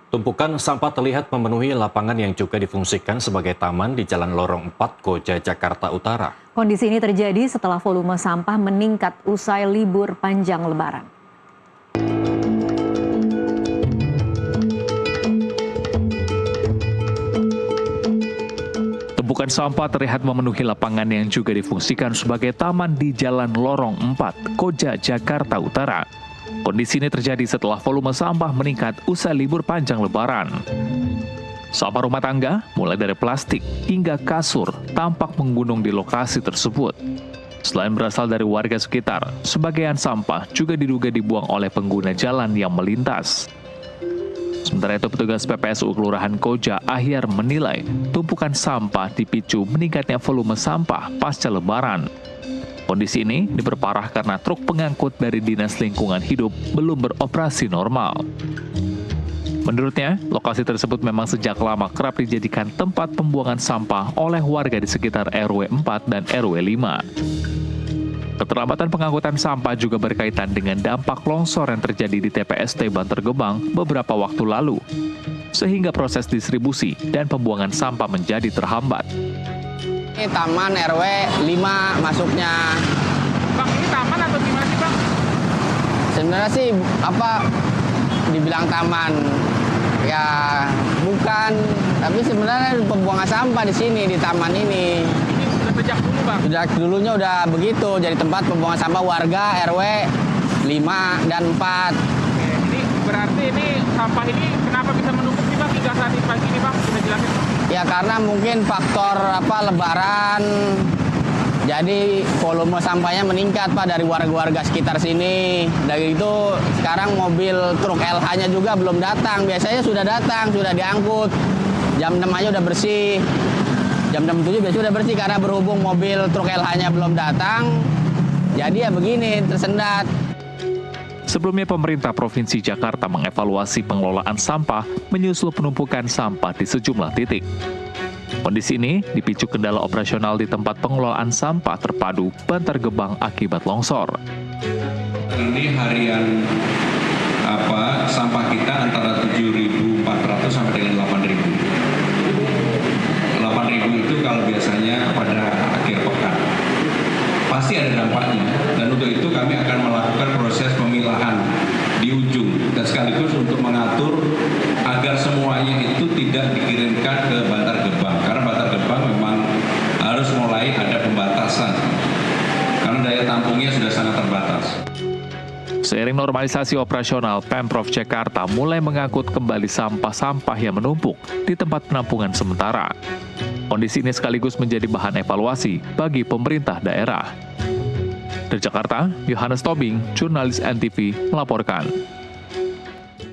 Tumpukan sampah terlihat memenuhi lapangan yang juga difungsikan sebagai taman di Jalan Lorong 4, Koja, Jakarta Utara. Kondisi ini terjadi setelah volume sampah meningkat usai libur panjang Lebaran. Tumpukan sampah terlihat memenuhi lapangan yang juga difungsikan sebagai taman di Jalan Lorong 4, Koja, Jakarta Utara. Kondisi ini terjadi setelah volume sampah meningkat usai libur panjang Lebaran. Sampah rumah tangga, mulai dari plastik hingga kasur, tampak menggunung di lokasi tersebut. Selain berasal dari warga sekitar, sebagian sampah juga diduga dibuang oleh pengguna jalan yang melintas. Sementara itu, petugas PPSU Kelurahan Koja Ahyar menilai tumpukan sampah dipicu meningkatnya volume sampah pasca Lebaran. Kondisi ini diperparah karena truk pengangkut dari Dinas Lingkungan Hidup belum beroperasi normal. Menurutnya, lokasi tersebut memang sejak lama kerap dijadikan tempat pembuangan sampah oleh warga di sekitar RW 4 dan RW 5. Keterlambatan pengangkutan sampah juga berkaitan dengan dampak longsor yang terjadi di TPST Bantar Gebang beberapa waktu lalu, sehingga proses distribusi dan pembuangan sampah menjadi terhambat. Ini taman RW 5 masuknya. Bang, ini taman atau gimana sih, Bang? Sebenarnya sih dibilang taman. Ya bukan, tapi sebenarnya pembuangan sampah di sini di taman ini. Ini sudah sejak dulu, Bang? Sudah dulunya udah begitu, jadi tempat pembuangan sampah warga RW 5 dan 4. Oke, ini berarti ini sampah ini kenapa bisa menumpuk sih, Bang, hingga saat ini pagi ini, Bang? Bisa jelasin? Ya karena mungkin faktor Lebaran, jadi volume sampahnya meningkat Pak dari warga-warga sekitar sini. Dari itu sekarang mobil truk LH-nya juga belum datang. Biasanya sudah datang, sudah diangkut. Jam 6 aja udah bersih. Jam 6-7 biasanya udah bersih karena berhubung mobil truk LH-nya belum datang. Jadi ya begini, tersendat. Sebelumnya, pemerintah Provinsi Jakarta mengevaluasi pengelolaan sampah menyusul penumpukan sampah di sejumlah titik. Kondisi ini dipicu kendala operasional di tempat pengelolaan sampah terpadu Bantar Gebang akibat longsor. Ini harian sampah kita antara 7.400 sampai dengan 8.000. 8.000 itu kalau biasanya pada akhir pekan. Pasti ada dampaknya, dan untuk itu kami akan melakukan proses pemilahan di ujung dan sekaligus untuk mengatur agar semuanya itu tidak dikirimkan ke Bantar Gebang, karena Bantar Gebang memang harus mulai ada pembatasan karena daya tampungnya sudah sangat terbatas. Seiring normalisasi operasional, Pemprov Jakarta mulai mengangkut kembali sampah-sampah yang menumpuk di tempat penampungan sementara. Kondisi ini sekaligus menjadi bahan evaluasi bagi pemerintah daerah. Dari Jakarta, Yohanes Tobing, jurnalis NTV, melaporkan.